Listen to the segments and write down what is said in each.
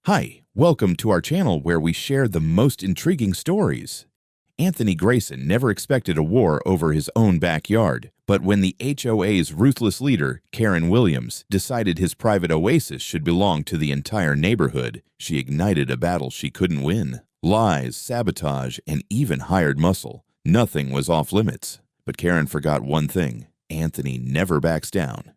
Hi, welcome to our channel where we share the most intriguing stories. Anthony Grayson never expected a war over his own backyard, but when the HOA's ruthless leader, Karen Williams, decided his private oasis should belong to the entire neighborhood, she ignited a battle she couldn't win. Lies, sabotage, and even hired muscle. Nothing was off limits. But Karen forgot one thing: Anthony never backs down.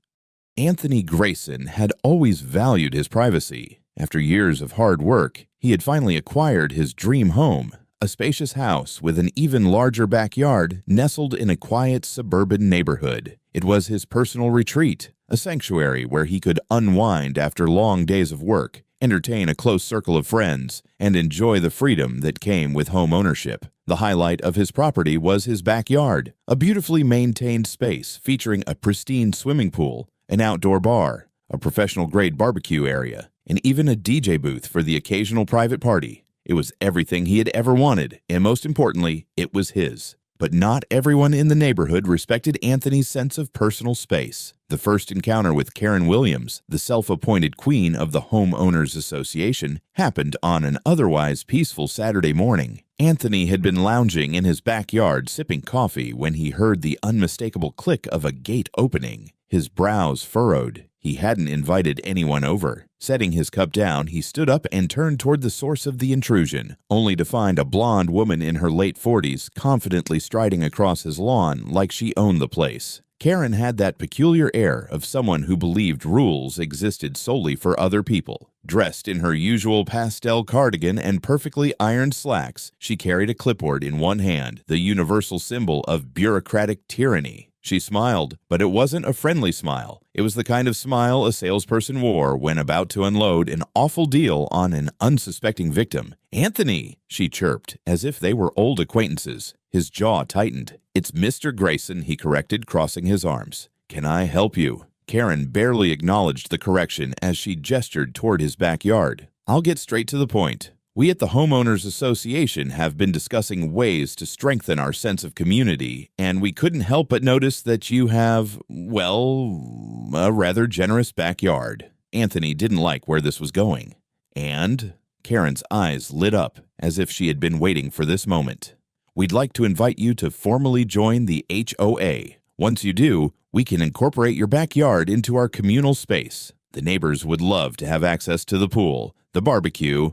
Anthony Grayson had always valued his privacy. After years of hard work, he had finally acquired his dream home, a spacious house with an even larger backyard nestled in a quiet suburban neighborhood. It was his personal retreat, a sanctuary where he could unwind after long days of work, entertain a close circle of friends, and enjoy the freedom that came with home ownership. The highlight of his property was his backyard, a beautifully maintained space featuring a pristine swimming pool, an outdoor bar, a professional-grade barbecue area, and even a DJ booth for the occasional private party. It was everything he had ever wanted, and most importantly, it was his. But not everyone in the neighborhood respected Anthony's sense of personal space. The first encounter with Karen Williams, the self-appointed queen of the Homeowners Association, happened on an otherwise peaceful Saturday morning. Anthony had been lounging in his backyard sipping coffee when he heard the unmistakable click of a gate opening. His brows furrowed. He hadn't invited anyone over. Setting his cup down, he stood up and turned toward the source of the intrusion, only to find a blonde woman in her late 40s confidently striding across his lawn like she owned the place. Karen had that peculiar air of someone who believed rules existed solely for other people. Dressed in her usual pastel cardigan and perfectly ironed slacks, she carried a clipboard in one hand, the universal symbol of bureaucratic tyranny. She smiled, but it wasn't a friendly smile. It was the kind of smile a salesperson wore when about to unload an awful deal on an unsuspecting victim. "Anthony," she chirped, as if they were old acquaintances. His jaw tightened. "It's Mr. Grayson," he corrected, crossing his arms. "Can I help you?" Karen barely acknowledged the correction as she gestured toward his backyard. "I'll get straight to the point. We at the Homeowners Association have been discussing ways to strengthen our sense of community, and we couldn't help but notice that you have, well, a rather generous backyard." Anthony didn't like where this was going. "And?" Karen's eyes lit up, as if she had been waiting for this moment. "We'd like to invite you to formally join the HOA. Once you do, we can incorporate your backyard into our communal space. The neighbors would love to have access to the pool, the barbecue,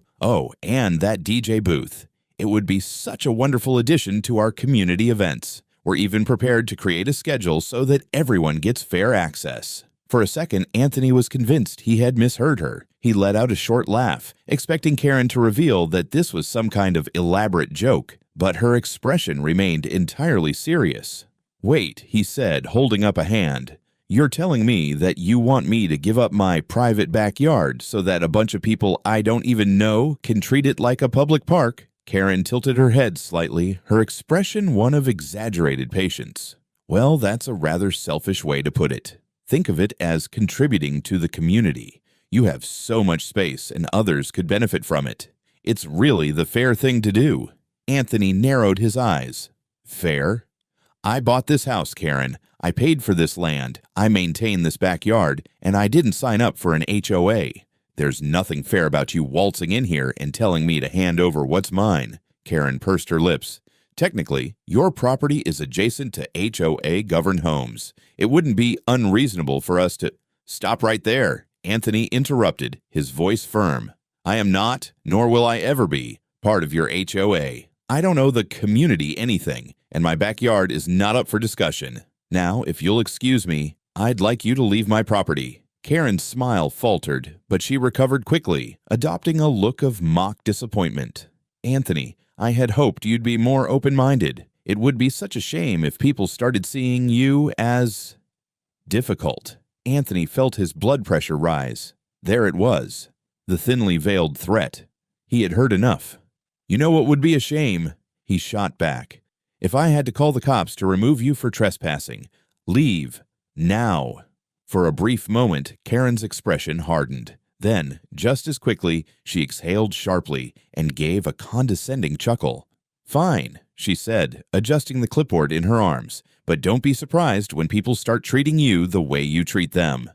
and that DJ booth. It would be such a wonderful addition to our community events. We're even prepared to create a schedule so that everyone gets fair access." For a second, Anthony was convinced he had misheard her. He let out a short laugh, expecting Karen to reveal that this was some kind of elaborate joke, but her expression remained entirely serious. "Wait," he said, holding up a hand. "You're telling me that you want me to give up my private backyard so that a bunch of people I don't even know can treat it like a public park?" Karen tilted her head slightly, her expression one of exaggerated patience. "Well, that's a rather selfish way to put it. Think of it as contributing to the community. You have so much space and others could benefit from it. It's really the fair thing to do." Anthony narrowed his eyes. "Fair? I bought this house, Karen. I paid for this land, I maintain this backyard, and I didn't sign up for an HOA. There's nothing fair about you waltzing in here and telling me to hand over what's mine." Karen pursed her lips. "Technically, your property is adjacent to HOA-governed homes. It wouldn't be unreasonable for us to—" "Stop right there," Anthony interrupted, his voice firm. "I am not, nor will I ever be, part of your HOA. I don't owe the community anything, and my backyard is not up for discussion. Now, if you'll excuse me, I'd like you to leave my property." Karen's smile faltered, but she recovered quickly, adopting a look of mock disappointment. "Anthony, I had hoped you'd be more open-minded. It would be such a shame if people started seeing you as difficult." Anthony felt his blood pressure rise. There it was, the thinly veiled threat. He had heard enough. "You know what would be a shame?" he shot back. "If I had to call the cops to remove you for trespassing. Leave. Now." For a brief moment, Karen's expression hardened. Then, just as quickly, she exhaled sharply and gave a condescending chuckle. "Fine," she said, adjusting the clipboard in her arms. "But don't be surprised when people start treating you the way you treat them."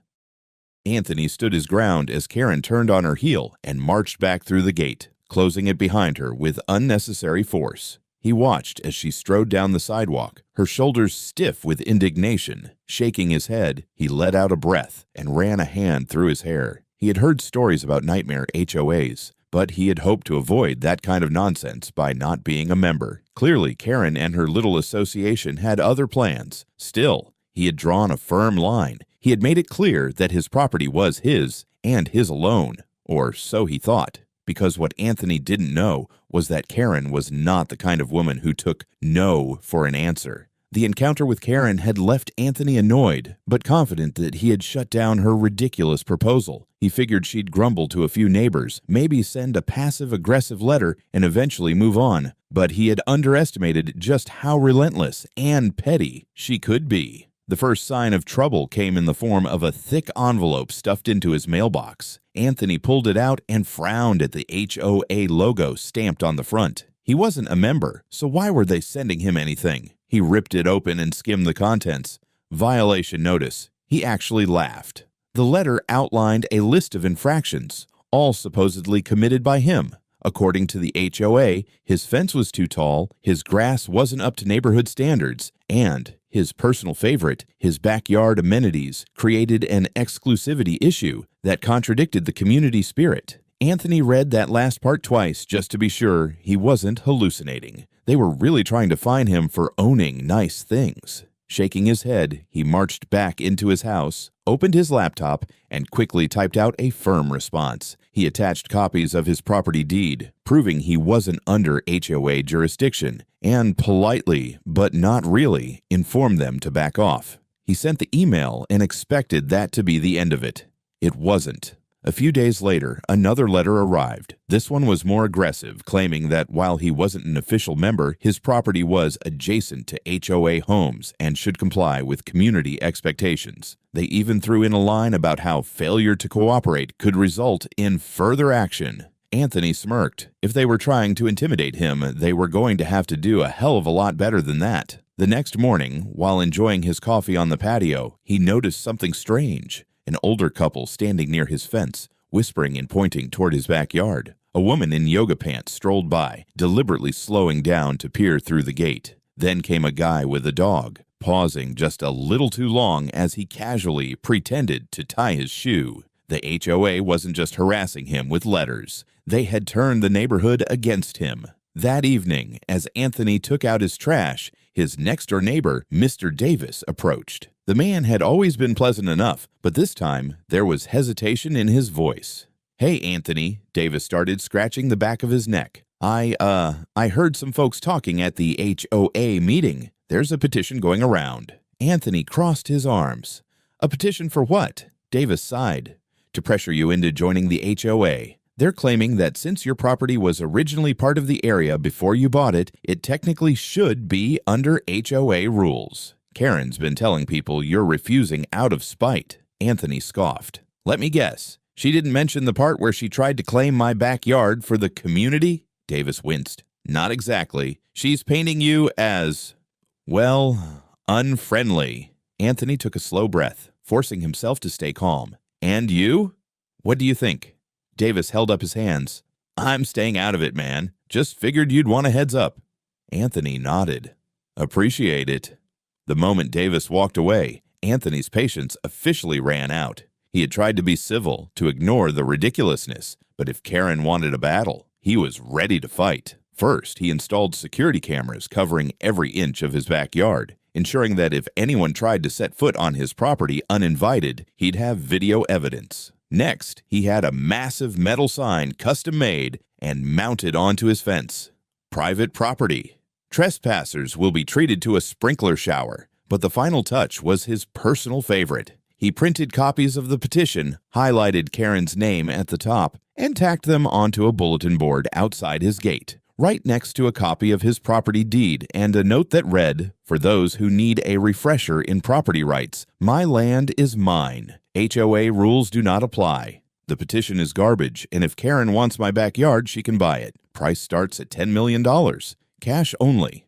Anthony stood his ground as Karen turned on her heel and marched back through the gate, closing it behind her with unnecessary force. He watched as she strode down the sidewalk, her shoulders stiff with indignation. Shaking his head, he let out a breath and ran a hand through his hair. He had heard stories about nightmare HOAs, but he had hoped to avoid that kind of nonsense by not being a member. Clearly, Karen and her little association had other plans. Still, he had drawn a firm line. He had made it clear that his property was his, and his alone, or so he thought, because what Anthony didn't know was that Karen was not the kind of woman who took no for an answer. The encounter with Karen had left Anthony annoyed, but confident that he had shut down her ridiculous proposal. He figured she'd grumble to a few neighbors, maybe send a passive-aggressive letter, and eventually move on. But he had underestimated just how relentless and petty she could be. The first sign of trouble came in the form of a thick envelope stuffed into his mailbox. Anthony pulled it out and frowned at the HOA logo stamped on the front. He wasn't a member, so why were they sending him anything? He ripped it open and skimmed the contents. Violation notice. He actually laughed. The letter outlined a list of infractions, all supposedly committed by him. According to the HOA, his fence was too tall, his grass wasn't up to neighborhood standards, and his personal favorite, his backyard amenities, created an exclusivity issue that contradicted the community spirit. Anthony read that last part twice just to be sure he wasn't hallucinating. They were really trying to fine him for owning nice things. Shaking his head, he marched back into his house, opened his laptop, and quickly typed out a firm response. He attached copies of his property deed, proving he wasn't under HOA jurisdiction, and politely, but not really, informed them to back off. He sent the email and expected that to be the end of it. It wasn't. A few days later, another letter arrived. This one was more aggressive, claiming that while he wasn't an official member, his property was adjacent to HOA homes and should comply with community expectations. They even threw in a line about how failure to cooperate could result in further action. Anthony smirked. If they were trying to intimidate him, they were going to have to do a hell of a lot better than that. The next morning, while enjoying his coffee on the patio, he noticed something strange. An older couple standing near his fence, whispering and pointing toward his backyard. A woman in yoga pants strolled by, deliberately slowing down to peer through the gate. Then came a guy with a dog, pausing just a little too long as he casually pretended to tie his shoe. The HOA wasn't just harassing him with letters. They had turned the neighborhood against him. That evening, as Anthony took out his trash, his next-door neighbor, Mr. Davis, approached. The man had always been pleasant enough, but this time there was hesitation in his voice. "Hey, Anthony," Davis started, scratching the back of his neck. I heard some folks talking at the HOA meeting. There's a petition going around." Anthony crossed his arms. "A petition for what?" Davis sighed. "To pressure you into joining the HOA. They're claiming that since your property was originally part of the area before you bought it, it technically should be under HOA rules. Karen's been telling people you're refusing out of spite." Anthony scoffed. "Let me guess. She didn't mention the part where she tried to claim my backyard for the community?" Davis winced. "Not exactly. She's painting you as, well, unfriendly." Anthony took a slow breath, forcing himself to stay calm. "And you? What do you think?" Davis held up his hands. "I'm staying out of it, man. Just figured you'd want a heads up." Anthony nodded. "Appreciate it." The moment Davis walked away, Anthony's patience officially ran out. He had tried to be civil, to ignore the ridiculousness, but if Karen wanted a battle, he was ready to fight. First, he installed security cameras covering every inch of his backyard, ensuring that if anyone tried to set foot on his property uninvited, he'd have video evidence. Next, he had a massive metal sign custom-made and mounted onto his fence. "Private property. Trespassers will be treated to a sprinkler shower." But the final touch was his personal favorite. He printed copies of the petition, highlighted Karen's name at the top, and tacked them onto a bulletin board outside his gate, right next to a copy of his property deed and a note that read, "For those who need a refresher in property rights, my land is mine. HOA rules do not apply. The petition is garbage, and if Karen wants my backyard, she can buy it. Price starts at $10 million. Cash only."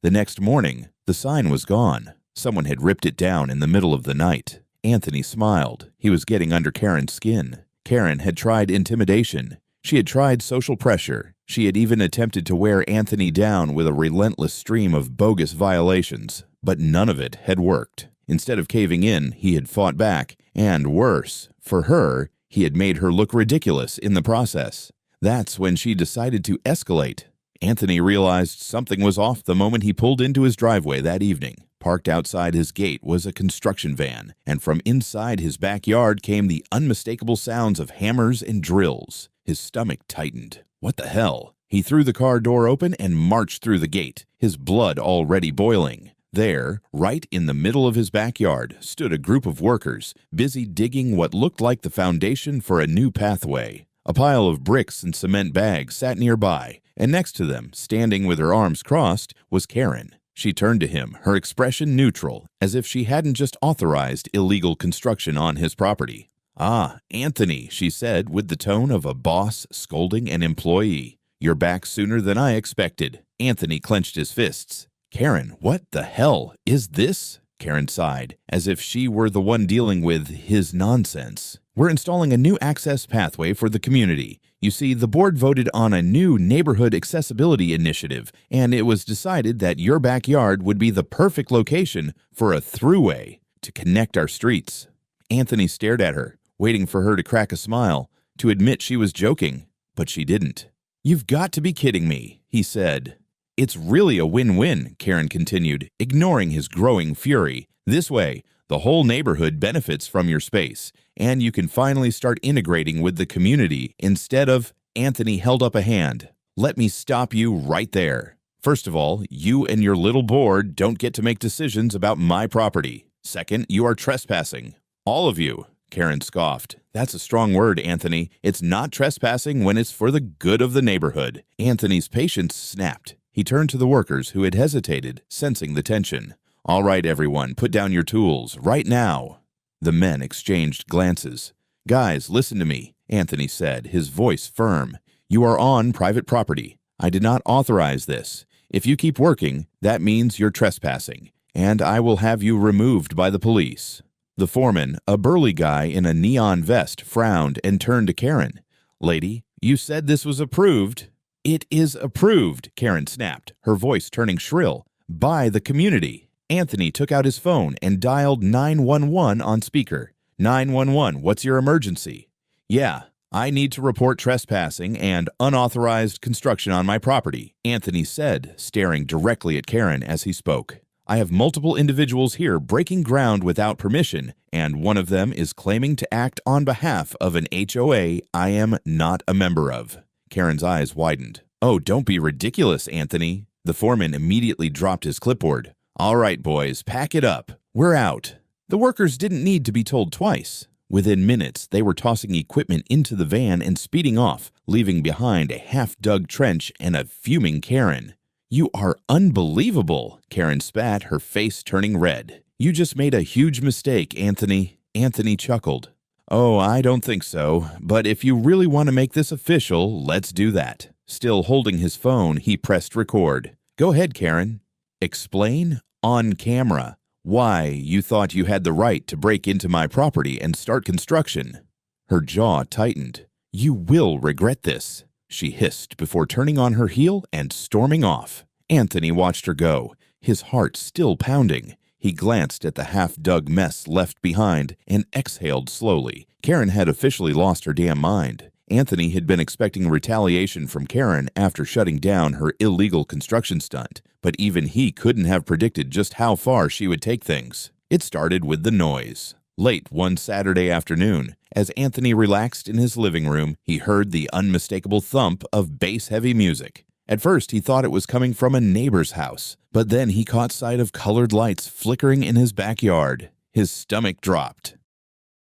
The next morning, the sign was gone. Someone had ripped it down in the middle of the night. Anthony smiled. He was getting under Karen's skin. Karen had tried intimidation. She had tried social pressure. She had even attempted to wear Anthony down with a relentless stream of bogus violations, but none of it had worked. Instead of caving in, he had fought back, and worse, for her, he had made her look ridiculous in the process. That's when she decided to escalate. Anthony realized something was off the moment he pulled into his driveway that evening. Parked outside his gate was a construction van, and from inside his backyard came the unmistakable sounds of hammers and drills. His stomach tightened. What the hell? He threw the car door open and marched through the gate, his blood already boiling. There, right in the middle of his backyard, stood a group of workers, busy digging what looked like the foundation for a new pathway. A pile of bricks and cement bags sat nearby, and next to them, standing with her arms crossed, was Karen. She turned to him, her expression neutral, as if she hadn't just authorized illegal construction on his property. "Ah, Anthony," she said with the tone of a boss scolding an employee. "You're back sooner than I expected." Anthony clenched his fists. "Karen, what the hell is this?" Karen sighed, as if she were the one dealing with his nonsense. "We're installing a new access pathway for the community. You see, the board voted on a new neighborhood accessibility initiative, and it was decided that your backyard would be the perfect location for a throughway to connect our streets." Anthony stared at her, waiting for her to crack a smile, to admit she was joking, but she didn't. "You've got to be kidding me," he said. "It's really a win-win," Karen continued, ignoring his growing fury. "This way, the whole neighborhood benefits from your space, and you can finally start integrating with the community instead of—" Anthony held up a hand. "Let me stop you right there. First of all, you and your little board don't get to make decisions about my property. Second, you are trespassing. All of you." Karen scoffed. "That's a strong word, Anthony. It's not trespassing when it's for the good of the neighborhood." Anthony's patience snapped. He turned to the workers who had hesitated, sensing the tension. "All right, everyone, put down your tools, right now." The men exchanged glances. "Guys, listen to me," Anthony said, his voice firm. "You are on private property. I did not authorize this. If you keep working, that means you're trespassing, and I will have you removed by the police." The foreman, a burly guy in a neon vest, frowned and turned to Karen. "Lady, you said this was approved." "It is approved," Karen snapped, her voice turning shrill, "by the community." Anthony took out his phone and dialed 911 on speaker. 911, what's your emergency?" "Yeah, I need to report trespassing and unauthorized construction on my property," Anthony said, staring directly at Karen as he spoke. "I have multiple individuals here breaking ground without permission, and one of them is claiming to act on behalf of an HOA I am not a member of." Karen's eyes widened. "Oh, don't be ridiculous, Anthony." The foreman immediately dropped his clipboard. "All right, boys, pack it up. We're out." The workers didn't need to be told twice. Within minutes, they were tossing equipment into the van and speeding off, leaving behind a half-dug trench and a fuming Karen. "You are unbelievable," Karen spat, her face turning red. "You just made a huge mistake, Anthony." Anthony chuckled. "Oh, I don't think so, but if you really want to make this official, let's do that." Still holding his phone, he pressed record. "Go ahead, Karen. Explain on camera why you thought you had the right to break into my property and start construction." Her jaw tightened. "You will regret this," she hissed before turning on her heel and storming off. Anthony watched her go, his heart still pounding. He glanced at the half-dug mess left behind and exhaled slowly. Karen had officially lost her damn mind. Anthony had been expecting retaliation from Karen after shutting down her illegal construction stunt, but even he couldn't have predicted just how far she would take things. It started with the noise. Late one Saturday afternoon, as Anthony relaxed in his living room, he heard the unmistakable thump of bass-heavy music. At first, he thought it was coming from a neighbor's house, but then he caught sight of colored lights flickering in his backyard. His stomach dropped.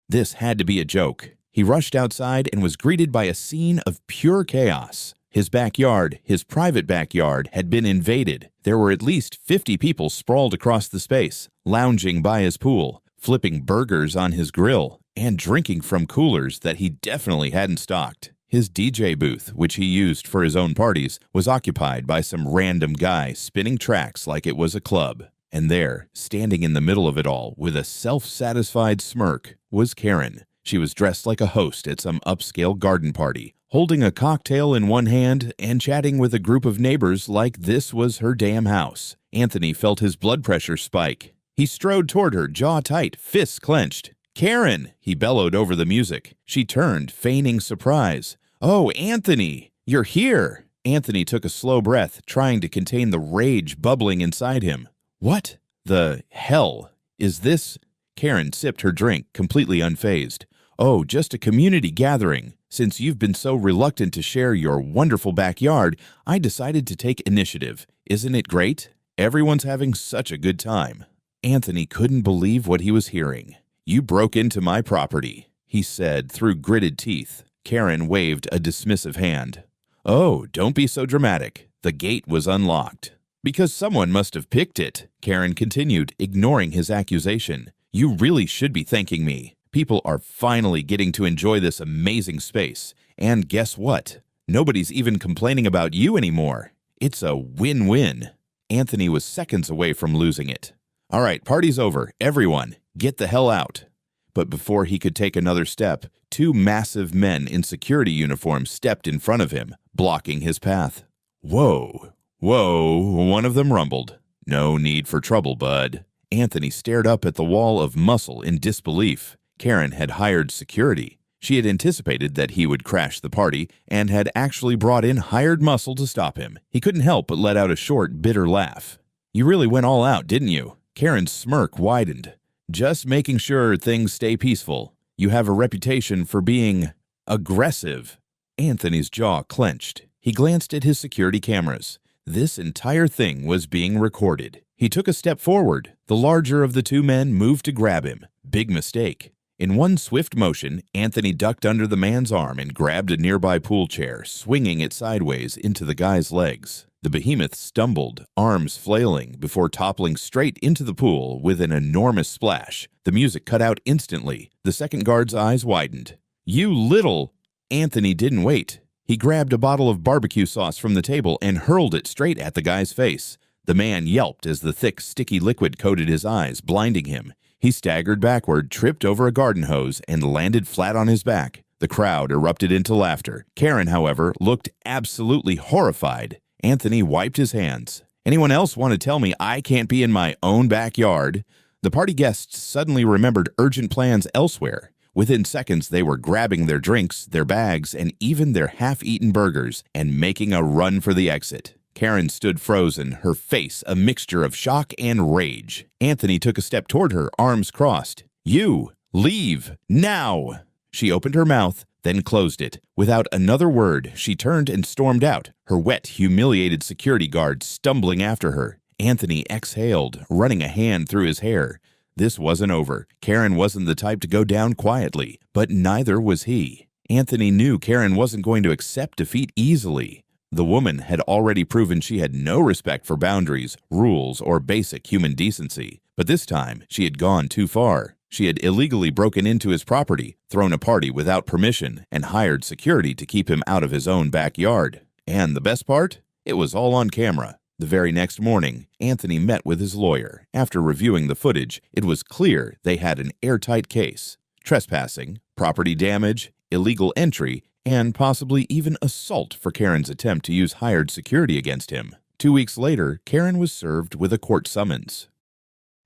This had to be a joke. He rushed outside and was greeted by a scene of pure chaos. His backyard, his private backyard, had been invaded. There were at least 50 people sprawled across the space, lounging by his pool, flipping burgers on his grill, and drinking from coolers that he definitely hadn't stocked. His DJ booth, which he used for his own parties, was occupied by some random guy spinning tracks like it was a club. And there, standing in the middle of it all with a self-satisfied smirk, was Karen. She was dressed like a host at some upscale garden party, holding a cocktail in one hand and chatting with a group of neighbors like this was her damn house. Anthony felt his blood pressure spike. He strode toward her, jaw tight, fists clenched. "Karen!" he bellowed over the music. She turned, feigning surprise. "Oh, Anthony! You're here!" Anthony took a slow breath, trying to contain the rage bubbling inside him. "What the hell is this?" Karen sipped her drink, completely unfazed. "Oh, just a community gathering. Since you've been so reluctant to share your wonderful backyard, I decided to take initiative. Isn't it great? Everyone's having such a good time." Anthony couldn't believe what he was hearing. "You broke into my property," he said through gritted teeth. Karen waved a dismissive hand. "Oh, don't be so dramatic. The gate was unlocked." "Because someone must have picked it," Karen continued, ignoring his accusation. "You really should be thanking me. People are finally getting to enjoy this amazing space. And guess what? Nobody's even complaining about you anymore. It's a win-win." Anthony was seconds away from losing it. "All right, party's over. Everyone, get the hell out." But before he could take another step, two massive men in security uniforms stepped in front of him, blocking his path. "Whoa, whoa," one of them rumbled. "No need for trouble, bud." Anthony stared up at the wall of muscle in disbelief. Karen had hired security. She had anticipated that he would crash the party and had actually brought in hired muscle to stop him. He couldn't help but let out a short, bitter laugh. "You really went all out, didn't you?" Karen's smirk widened. "Just making sure things stay peaceful. You have a reputation for being aggressive." Anthony's jaw clenched. He glanced at his security cameras. This entire thing was being recorded. He took a step forward. The larger of the two men moved to grab him. Big mistake. In one swift motion, Anthony ducked under the man's arm and grabbed a nearby pool chair, swinging it sideways into the guy's legs. The behemoth stumbled, arms flailing, before toppling straight into the pool with an enormous splash. The music cut out instantly. The second guard's eyes widened. "You little—" Anthony didn't wait. He grabbed a bottle of barbecue sauce from the table and hurled it straight at the guy's face. The man yelped as the thick, sticky liquid coated his eyes, blinding him. He staggered backward, tripped over a garden hose, and landed flat on his back. The crowd erupted into laughter. Karen, however, looked absolutely horrified. Anthony wiped his hands. "Anyone else want to tell me I can't be in my own backyard?" The party guests suddenly remembered urgent plans elsewhere. Within seconds, they were grabbing their drinks, their bags, and even their half-eaten burgers, and making a run for the exit. Karen stood frozen, her face a mixture of shock and rage. Anthony took a step toward her, arms crossed. "You! Leave! Now!" She opened her mouth, then closed it. Without another word, she turned and stormed out, her wet, humiliated security guard stumbling after her. Anthony exhaled, running a hand through his hair. This wasn't over. Karen wasn't the type to go down quietly, but neither was he. Anthony knew Karen wasn't going to accept defeat easily. The woman had already proven she had no respect for boundaries, rules, or basic human decency. But this time, she had gone too far. She had illegally broken into his property, thrown a party without permission, and hired security to keep him out of his own backyard. And the best part? It was all on camera. The very next morning, Anthony met with his lawyer. After reviewing the footage, it was clear they had an airtight case. Trespassing, property damage, illegal entry, and possibly even assault for Karen's attempt to use hired security against him. 2 weeks later, Karen was served with a court summons.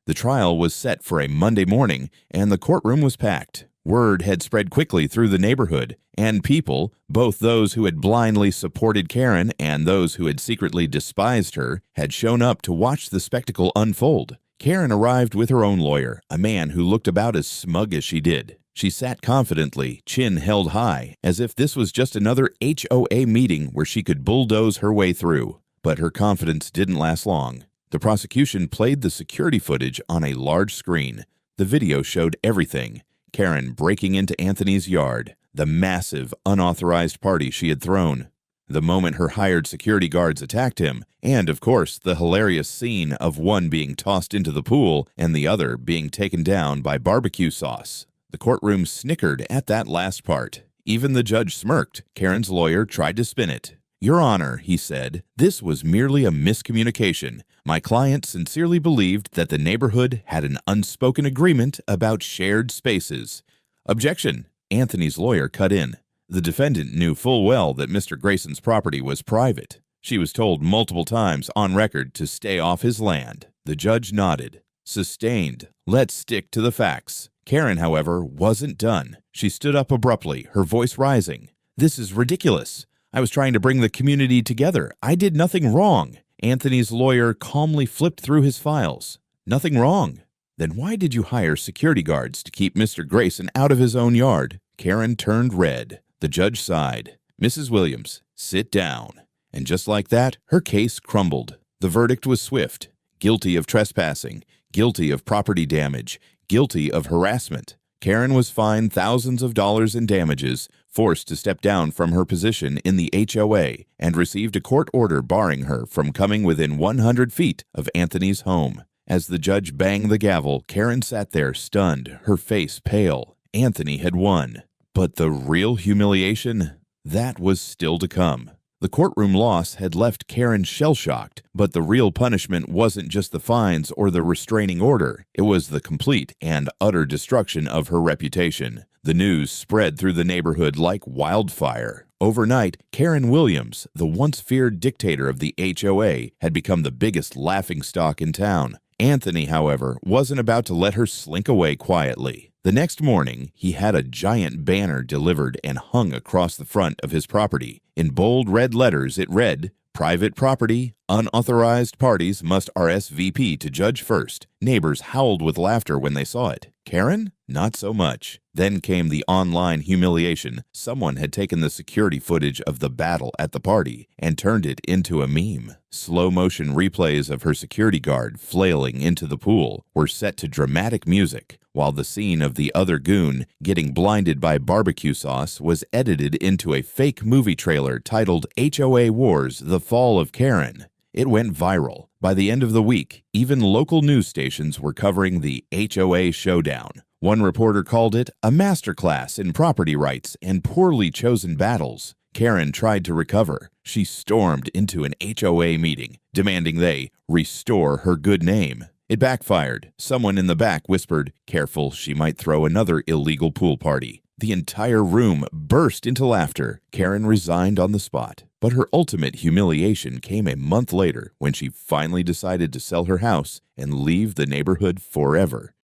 The trial was set for a Monday morning, and the courtroom was packed. Word had spread quickly through the neighborhood, and people, both those who had blindly supported Karen and those who had secretly despised her, had shown up to watch the spectacle unfold. Karen arrived with her own lawyer, a man who looked about as smug as she did. She sat confidently, chin held high, as if this was just another HOA meeting where she could bulldoze her way through. But her confidence didn't last long. The prosecution played the security footage on a large screen. The video showed everything. Karen breaking into Anthony's yard, the massive, unauthorized party she had thrown, the moment her hired security guards attacked him, and, of course, the hilarious scene of one being tossed into the pool and the other being taken down by barbecue sauce. The courtroom snickered at that last part. Even the judge smirked. Karen's lawyer tried to spin it. "Your Honor," he said, "this was merely a miscommunication. My client sincerely believed that the neighborhood had an unspoken agreement about shared spaces." "Objection," Anthony's lawyer cut in. The defendant knew full well that Mr. Grayson's property was private. She was told multiple times on record to stay off his land. The judge nodded. "Sustained. Let's stick to the facts." Karen, however, wasn't done. She stood up abruptly, her voice rising. "This is ridiculous. I was trying to bring the community together. I did nothing wrong." Anthony's lawyer calmly flipped through his files. "Nothing wrong? Then why did you hire security guards to keep Mr. Grayson out of his own yard?" Karen turned red. The judge sighed. "Mrs. Williams, sit down." And just like that, her case crumbled. The verdict was swift. Guilty of trespassing, guilty of property damage, guilty of harassment. Karen was fined thousands of dollars in damages, forced to step down from her position in the HOA, and received a court order barring her from coming within 100 feet of Anthony's home. As the judge banged the gavel, Karen sat there stunned, her face pale. Anthony had won. But the real humiliation? That was still to come. The courtroom loss had left Karen shell-shocked, but the real punishment wasn't just the fines or the restraining order. It was the complete and utter destruction of her reputation. The news spread through the neighborhood like wildfire. Overnight, Karen Williams, the once feared dictator of the HOA, had become the biggest laughingstock in town. Anthony, however, wasn't about to let her slink away quietly. The next morning, he had a giant banner delivered and hung across the front of his property. In bold red letters, it read, "Private property. Unauthorized parties must RSVP to judge first." Neighbors howled with laughter when they saw it. Karen? Not so much. Then came the online humiliation. Someone had taken the security footage of the battle at the party and turned it into a meme. Slow-motion replays of her security guard flailing into the pool were set to dramatic music, while the scene of the other goon getting blinded by barbecue sauce was edited into a fake movie trailer titled HOA Wars: The Fall of Karen. It went viral. By the end of the week, even local news stations were covering the HOA showdown. One reporter called it a masterclass in property rights and poorly chosen battles. Karen tried to recover. She stormed into an HOA meeting, demanding they restore her good name. It backfired. Someone in the back whispered, "Careful, she might throw another illegal pool party." The entire room burst into laughter. Karen resigned on the spot. But her ultimate humiliation came a month later when she finally decided to sell her house and leave the neighborhood forever.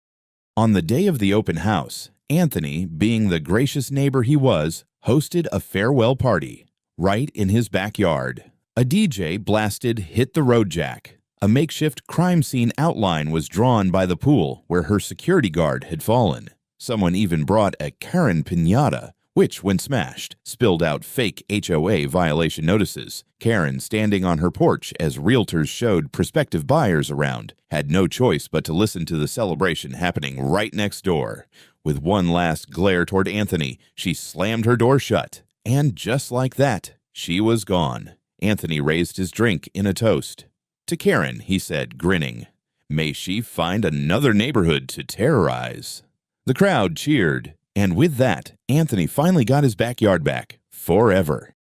On the day of the open house, Anthony, being the gracious neighbor he was, hosted a farewell party right in his backyard. A DJ blasted "Hit the Road Jack." A makeshift crime scene outline was drawn by the pool where her security guard had fallen. Someone even brought a Karen piñata, which, when smashed, spilled out fake HOA violation notices. Karen, standing on her porch as realtors showed prospective buyers around, had no choice but to listen to the celebration happening right next door. With one last glare toward Anthony, she slammed her door shut. And just like that, she was gone. Anthony raised his drink in a toast. To Karen, he said, grinning, "May she find another neighborhood to terrorize." The crowd cheered, and with that, Anthony finally got his backyard back, forever.